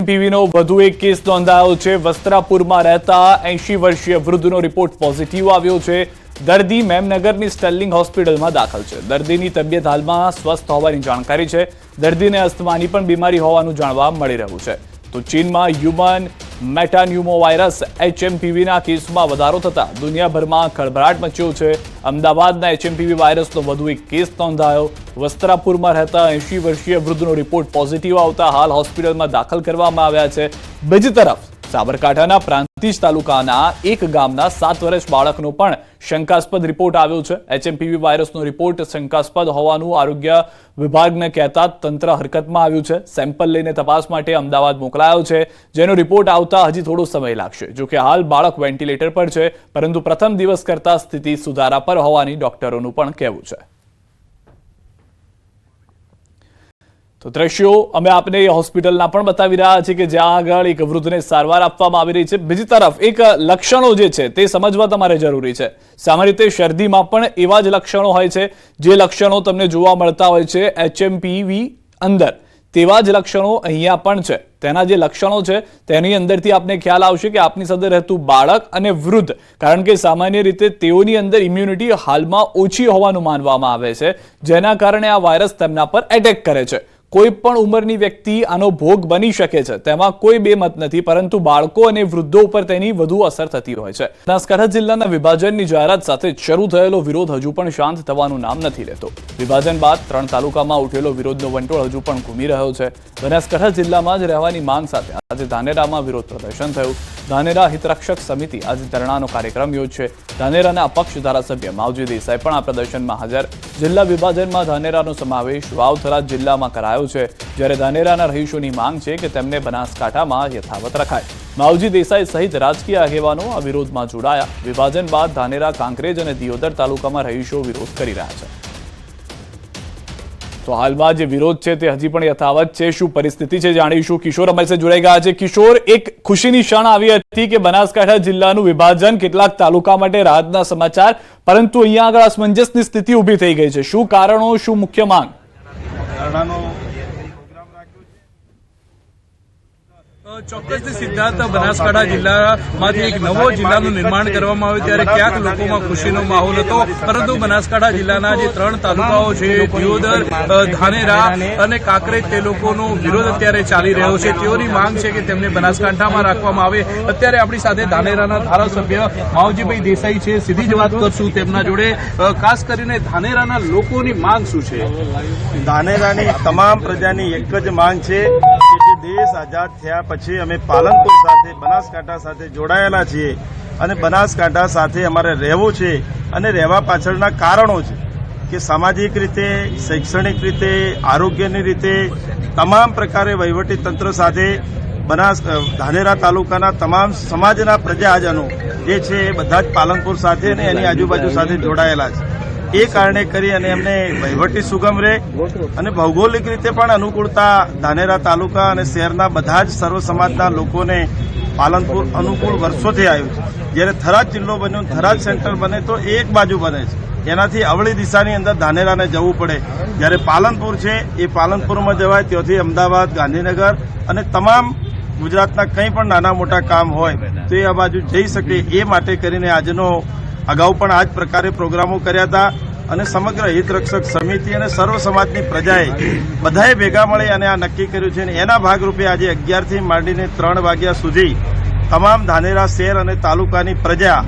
એચએમપીવીનો વધુ એક કેસ નોંધાયો છે। વસ્ત્રાપુરમાં રહેતા 80 વર્ષીય વૃદ્ધનો રિપોર્ટ પોઝિટિવ આવ્યો છે। દર્દી મેમનગરની સ્ટર્લિંગ હોસ્પિટલમાં દાખલ છે। દર્દીની તબિયત હાલમાં સ્વસ્થ હોવાની જાણકારી છે। દર્દીને અસ્થમાની પણ બીમારી હોવાનું જાણવા મળી રહ્યું છે। તો ચીનમાં હ્યુમન મેટાન્યુમોવાયરસ એચએમપીવીના કેસમાં વધારો થતા દુનિયાભરમાં ખળભળાટ મચ્યો છે। અમદાવાદના એચએમપીવી વાયરસનો વધુ એક કેસ નોંધાયો। વસ્ત્રાપુરમાં રહેતા 80 વર્ષીય વૃદ્ધનો રિપોર્ટ પોઝિટિવ આવતા હાલ હોસ્પિટલમાં દાખલ કરવામાં આવ્યા છે। બીજી તરફ સાબરકાંઠાના પ્રાંતિજ તાલુકાના એક ગામના 7 વર્ષ બાળકનો પણ શંકાસ્પદ રિપોર્ટ આવ્યો છે। એચએમપીવી વાયરસનો રિપોર્ટ શંકાસ્પદ હોવાનું આરોગ્ય વિભાગને કહેતા તંત્ર હરકતમાં આવ્યું છે। સેમ્પલ લઈને તપાસ માટે અમદાવાદ મોકલાયો છે, જેનો રિપોર્ટ આવતા હજી થોડો સમય લાગશે। જો કે હાલ બાળક વેન્ટિલેટર પર છે, પરંતુ પ્રથમ દિવસ કરતા સ્થિતિ સુધારા પર હોવાની ડોક્ટરોનું પણ કહેવું છે। તો દ્રશ્યો અમે આપને હોસ્પિટલના પણ બતાવી રહ્યા છીએ કે જ્યાં આગળ એક વૃદ્ધને સારવાર આપવામાં આવી રહી છે। બીજી તરફ એક લક્ષણો જે છે તે સમજવા તમારે જરૂરી છે। સામાન્ય રીતે શરદીમાં પણ એવા જ લક્ષણો હોય છે જે લક્ષણો તમને જોવા મળતા હોય છે એચએમપીવી અંદર, તેવા જ લક્ષણો અહીંયા પણ છે। તેના જે લક્ષણો છે તેની અંદરથી આપને ખ્યાલ આવશે કે આપની સાથે રહેતું બાળક અને વૃદ્ધ, કારણ કે સામાન્ય રીતે તેઓની અંદર ઇમ્યુનિટી હાલમાં ઓછી હોવાનું માનવામાં આવે છે, જેના કારણે આ વાયરસ તેમના પર એટેક કરે છે। કોઈ પણ ઉંમરની વ્યક્તિ આનો ભોગ બની શકે છે, તેમાં કોઈ બેમત નથી, પરંતુ બાળકો અને વૃદ્ધો ઉપર તેની વધુ અસર થતી હોય છે। બનાસકાંઠા જિલ્લાના વિભાજનની જાહેરાત સાથે શરૂ થયેલો વિરોધ હજુ પણ શાંત થવાનું નામ નથી લેતો। વિભાજન બાદ 3 તાલુકામાં ઉઠેલો વિરોધનો વંટોળ હજુ પણ ઘૂમી રહ્યો છે। બનાસકાંઠા જિલ્લામાં જ રહેવાની માંગ સાથે આજે ધાનેરામાં વિરોધ પ્રદર્શન થયું। ધાનેરા હિતરક્ષક સમિતિ આજે ધરણાનો કાર્યક્રમ યોજશે। ધાનેરાના અપક્ષ ધારાસભ્ય માવજી દેસાઈ પણ આ પ્રદર્શનમાં હાજર। જિલ્લા વિભાજનમાં ધાનેરાનો સમાવેશ વાવ-થરાદ જિલ્લામાં કરાયો છે, જ્યારે ધાનેરાના રહીશોની માંગ છે કે તેમને બનાસકાંઠામાં યથાવત રખાય। માવજી દેસાઈ સહિત રાજકીય આગેવાનો આ વિરોધમાં જોડાયા। વિભાજન બાદ ધાનેરા, કાંકરેજ અને દિયોદર તાલુકામાં રહીશો વિરોધ કરી રહ્યા છે। તો હાલમાં જે વિરોધ છે તે હજી પણ યથાવત છે। શું પરિસ્થિતિ છે જાણીશું। કિશોર અમારી સાથે જોડાઈ ગયા છે। કિશોર, એક ખુશીની ક્ષણ આવી હતી કે બનાસકાંઠા જિલ્લાનું વિભાજન, કેટલાક તાલુકા માટે રાહતના સમાચાર, પરંતુ અહીંયા આગળ અસમંજસની સ્થિતિ ઊભી થઈ ગઈ છે। શું કારણો, શું મુખ્ય માંગ? ચોક્કસથી સિદ્ધાર્થ, બનાસકાંઠા જિલ્લામાંથી એક નવો જિલ્લાનું નિર્માણ કરવામાં આવ્યું ત્યારે ક્યાંક લોકોમાં ખુશીનો માહોલ હતો, પરંતુ બનાસકાંઠા જિલ્લાના જે 3 તાલુકાઓ છે, દિયોદર, ધાનેરા અને કાંકરેજ, તે લોકોનો વિરોધ અત્યારે ચાલી રહ્યો છે। તેઓની માંગ છે કે તેમને બનાસકાંઠામાં રાખવામાં આવે। અત્યારે આપણી સાથે ધાનેરાના ધારાસભ્ય માવજીભાઈ દેસાઈ છે, સીધી જ વાત કરશું તેમના જોડે। ખાસ કરીને ધાનેરાના લોકોની માંગ શું છે? ધાનેરાની તમામ પ્રજાની એક જ માંગ છે કે જે દેશ આઝાદ થયા પછી અમે પાલનપુર સાથે, બનાસકાંઠા સાથે જોડાયેલા છીએ અને બનાસકાંઠા સાથે અમારે રહેવું છે, અને રહેવા પાછળના કારણો છે કે સામાજિક રીતે, શૈક્ષણિક રીતે, આરોગ્યની રીતે, તમામ પ્રકારે વહીવટી તંત્ર સાથે ધાનેરા તાલુકાના તમામ સમાજના પ્રજાજનો જે છે એ બધા જ પાલનપુર સાથે અને એની આજુબાજુ સાથે જોડાયેલા છે। એ કારણે કરી અને એમને વહીવટી સુગમ રહે અને ભૌગોલિક રીતે પણ અનુકૂળતા ધાનેરા તાલુકા અને શહેરના બધા જ સર્વ સમાજના લોકોને પાલનપુર અનુકૂળ વર્ષોથી આવ્યું છે। જ્યારે થરાદ જિલ્લો બન્યો, થરાદ સેન્ટર બને તો એક બાજુ બને છે, એનાથી અવળી દિશાની અંદર ધાનેરાને જવું પડે। જ્યારે પાલનપુર છે એ પાલનપુરમાં જવાય, ત્યાંથી અમદાવાદ, ગાંધીનગર અને તમામ ગુજરાતના કંઈ પણ નાના મોટા કામ હોય તો એ આ બાજુ જઈ શકે। એ માટે કરીને આજનો અગાઉ પણ આ જ પ્રકારે પ્રોગ્રામો કર્યા હતા અને સમગ્ર હિતરક્ષક સમિતિ અને સર્વ સમાજની પ્રજાએ બધાએ ભેગા મળી અને આ નક્કી કર્યું છે। અને એના ભાગરૂપે આજે 11થી માંડીને 3 વાગ્યા સુધી તમામ ધાનેરા શહેર અને તાલુકાની પ્રજા,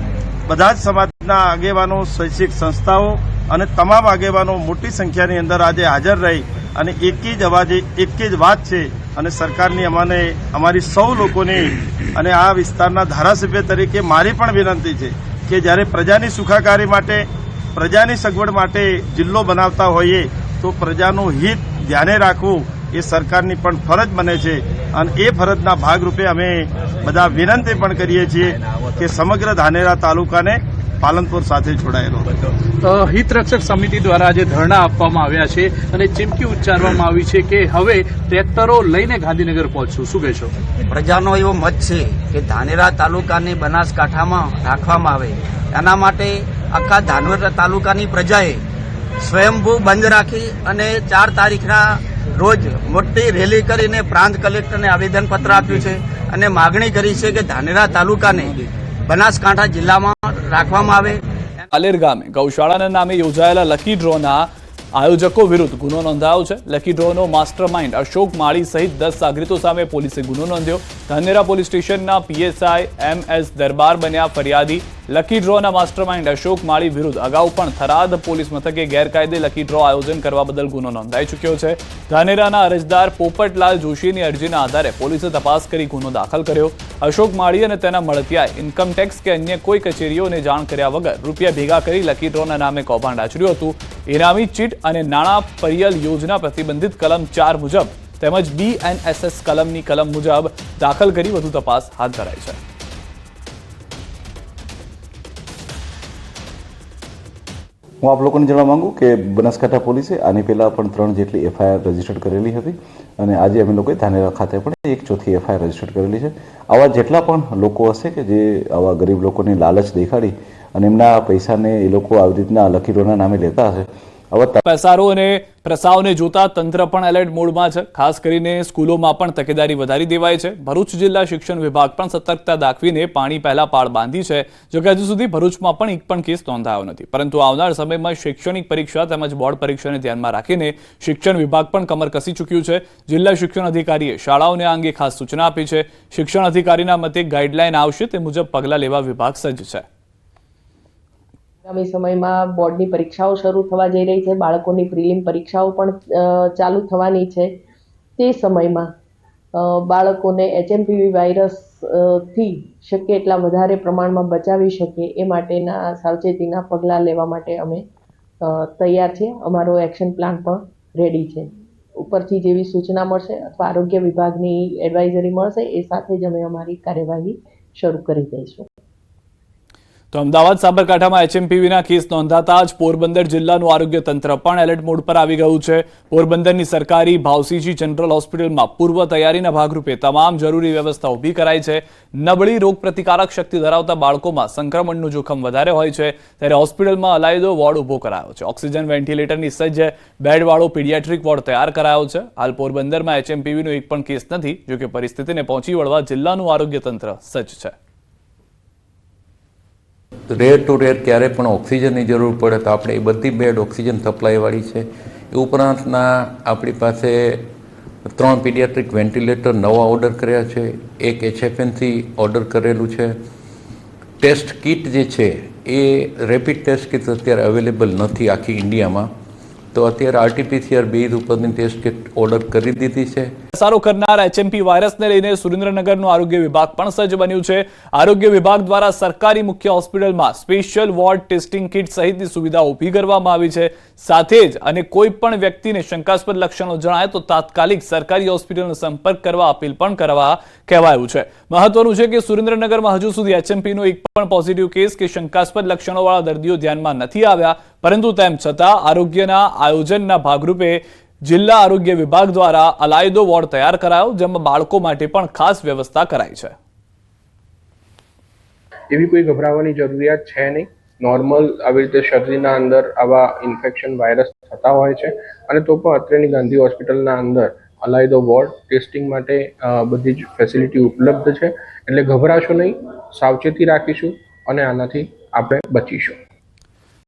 બધા જ સમાજના આગેવાનો, શૈક્ષિક સંસ્થાઓ અને તમામ આગેવાનો મોટી સંખ્યાની અંદર આજે હાજર રહી અને એક જ અવાજે એક જ વાત છે અને સરકારની અમારી સૌ લોકોની અને આ વિસ્તારના ધારાસભ્ય તરીકે મારી પણ વિનંતી છે કે જ્યારે પ્રજાની સુખાકારી માટે, પ્રજાની સગવડ માટે જિલ્લો બનાવતા હોઈએ તો પ્રજાનું હિત ધ્યાને રાખવું એ સરકારની પણ ફરજ બને છે। અને એ ફરજના ભાગરૂપે અમે બધા વિનંતી પણ કરીએ છીએ કે સમગ્ર ધાનેરા તાલુકાને પાલનપુર સાથે જોડાયેલો। હિતરક્ષક સમિતિ દ્વારા આજે ધરણા આપવામાં આવ્યા છે અને ચીમકી ઉચ્ચારવામાં આવી છે કે હવે ટ્રેક્ટરો લઈને ગાંધીનગર પહોંચશું। શું કહેશો? પ્રજાનો એવો મત છે કે ધાનેરા તાલુકાને બનાસકાંઠામાં રાખવામાં આવે, એના માટે આખા ધાનેરા તાલુકાની પ્રજાએ સ્વયંભૂ બંધ રાખી અને 4 તારીખના રોજ મોટી રેલી કરીને પ્રાંત કલેક્ટરને આવેદનપત્ર આપ્યું છે અને માગણી કરી છે કે ધાનેરા તાલુકાને બનાસકાંઠા જિલ્લામાં રાખવામાં આવે. આલેર ગામે ગૌશાળાના નામે યોજાયેલા લકી ડ્રોના આયોજકો વિરુદ્ધ ગુનો નોંધાયો છે. લકી ડ્રોનો માસ્ટર માઇન્ડ અશોક માળી સહિત 10 સાગરીતો સામે પોલીસે ગુનો નોંધ્યો. ધાનેરા પોલીસ સ્ટેશનના પીએસઆઈ MS દરબાર બન્યા ફરિયાદી. લકી ડ્રોના માસ્ટર માઇન્ડ અશોક માળી વિરુદ્ધ અગાઉ પણ થરાદ પોલીસ મથકે ગેરકાયદે લકી ડ્રો આયોજન કરવા બદલ ગુનો નોંધાઈ ચૂક્યો છે. ધાનેરાના અરજદાર પોપટલાલ જોશીની અરજીના આધારે પોલીસે તપાસ કરી ગુનો દાખલ કર્યો. અશોક માળી અને તેના મળતિયાએ ઇન્કમટેક્સ કે અન્ય કોઈ કચેરીઓને જાણ કર્યા વગર રૂપિયા ભેગા કરી લકી ડ્રોના નામે કૌભાંડ આચર્યું હતું. ઇનામી ચીટ અને નાણાં પરિયલ યોજના પ્રતિબંધિત કલમ 4 મુજબ તેમજ BNSS કલમની કલમ મુજબ દાખલ કરી વધુ તપાસ હાથ ધરાઈ છે. હું આપ લોકોને જણાવવા માંગુ કે બનાસકાંઠા પોલીસે આની પહેલાં પણ 3 જેટલી FIR રજીસ્ટર્ડ કરેલી હતી અને આજે અમે લોકોએ ધાનેરા ખાતે પણ 1/4 FIR રજીસ્ટર્ડ કરેલી છે. આવા જેટલા પણ લોકો હશે કે જે આવા ગરીબ લોકોને લાલચ દેખાડી અને એમના પૈસાને એ લોકો આવી રીતના લકી ડ્રોના નામે લેતા હશે. પેસારો અને પ્રસાવને જોતા તંત્ર પણ એલર્ટ મોડમાં છે. ખાસ કરીને સ્કૂલોમાં પણ તકેદારી વધારી દેવાઈ છે. ભરૂચ જિલ્લા શિક્ષણ વિભાગ પણ સતર્કતા દાખવીને પાણી પહેલા પાળ બાંધી છે. જોકે હજુ સુધી ભરૂચમાં પણ એક પણ કેસ નોંધાયો નથી, પરંતુ આવનાર સમયમાં શૈક્ષણિક પરીક્ષા તેમજ બોર્ડ પરીક્ષાને ધ્યાનમાં રાખીને શિક્ષણ વિભાગ પણ કમર કસી ચૂક્યું છે. જિલ્લા શિક્ષણ અધિકારીએ શાળાઓને આ અંગે ખાસ સૂચના આપી છે. શિક્ષણ અધિકારીના મતે ગાઈડલાઈન આવશે તે મુજબ પગલાં લેવા વિભાગ સજ્જ છે. આગામી સમયમાં બોર્ડની પરીક્ષાઓ શરૂ થવા જઈ રહી છે. બાળકોની પ્રિલિમ પરીક્ષાઓ પણ ચાલુ થવાની છે. તે સમયમાં બાળકોને HMPV વાયરસથી શક્ય એટલા વધારે પ્રમાણમાં બચાવી શકે એ માટેના સાવચેતીના પગલાં લેવા માટે અમે તૈયાર છીએ. અમારો એક્શન પ્લાન પણ રેડી છે. ઉપરથી જેવી સૂચના મળશે અથવા આરોગ્ય વિભાગની એડવાઇઝરી મળશે એ સાથે જ અમે અમારી કાર્યવાહી શરૂ કરી દઈશું. તો અમદાવાદ સાબરકાંઠામાં HMPVના કેસ નોંધાતા જ પોરબંદર જિલ્લાનું આરોગ્ય તંત્ર પણ એલર્ટ મોડ પર આવી ગયું છે. પોરબંદરની સરકારી ભાવસીજી જનરલ હોસ્પિટલમાં પૂર્વ તૈયારીના ભાગરૂપે તમામ જરૂરી વ્યવસ્થા ઊભી કરાઈ છે. નબળી રોગપ્રતિકારક શક્તિ ધરાવતા બાળકોમાં સંક્રમણનું જોખમ વધારે હોય છે, ત્યારે હોસ્પિટલમાં અલાયદો વોર્ડ ઊભો કરાયો છે. ઓક્સિજન વેન્ટિલેટરની સજ્જ બેડવાળો પીડિયાટ્રિક વોર્ડ તૈયાર કરાયો છે. હાલ પોરબંદરમાં HMPVનો એક પણ કેસ નથી. જોકે પરિસ્થિતિને પહોંચી વળવા જિલ્લાનું આરોગ્ય તંત્ર સજ્જ છે. રેર ટુ રેર ક્યારે પણ ઓક્સિજનની જરૂર પડે તો આપણે એ બધી બેડ ઓક્સિજન સપ્લાયવાળી છે. એ ઉપરાંતના આપણી પાસે 3 પીડિયાટ્રિક વેન્ટિલેટર નવા ઓર્ડર કર્યા છે. એક HFNC ઓર્ડર કરેલું છે. ટેસ્ટ કિટ જે છે એ રેપિડ ટેસ્ટ કિટ અત્યારે અવેલેબલ નથી આખી ઇન્ડિયામાં, તો અત્યારે RT-PCR બેઝ ઉપરની ટેસ્ટ કિટ ઓર્ડર કરી દીધી છે. સારો કરનાર HMP વાયરસને લઈને સુરેન્દ્રનગરનું આરોગ્ય વિભાગ પણ સજ્જ બન્યું છે. આરોગ્ય વિભાગ દ્વારા સરકારી મુખ્ય હોસ્પિટલમાં સ્પેશિયલ વોર્ડ ટેસ્ટિંગ કિટ સહિતની સુવિધા ઊભી કરવામાં આવી છે. સાથે જ અને કોઈ પણ વ્યક્તિને શંકાસ્પદ લક્ષણો જણાય તો તાત્કાલિક સરકારી હોસ્પિટલનો સંપર્ક કરવા અપીલ પણ કરવા કહેવાયું છે. મહત્વનું છે કે સુરેન્દ્રનગરમાં હજુ સુધી HMPનો એક પણ પોઝિટિવ કેસ કે શંકાસ્પદ લક્ષણોવાળા દર્દીઓ ધ્યાનમાં નથી આવ્યા, પરંતુ તેમ છતાં આરોગ્યના આયોજનના ભાગરૂપે જિલ્લા આરોગ્ય વિભાગ દ્વારા અલાયદો વોર્ડ તૈયાર કરાયો, જેમાં બાળકો માટે પણ ખાસ વ્યવસ્થા કરાઈ છે. એવી કોઈ ગભરાવાની જરૂરિયાત છે નહીં. નોર્મલ આવી રીતે શરીરના અંદર આવા ઇન્ફેક્શન વાયરસ થતા હોય છે અને તો પણ અત્રેની ગાંધી હોસ્પિટલના અંદર અલાયદો વોર્ડ ટેસ્ટિંગ માટે બધી જ ફેસિલિટી ઉપલબ્ધ છે. એટલે ગભરાશો નહીં, સાવચેતી રાખીશું અને આનાથી આપણે બચીશું.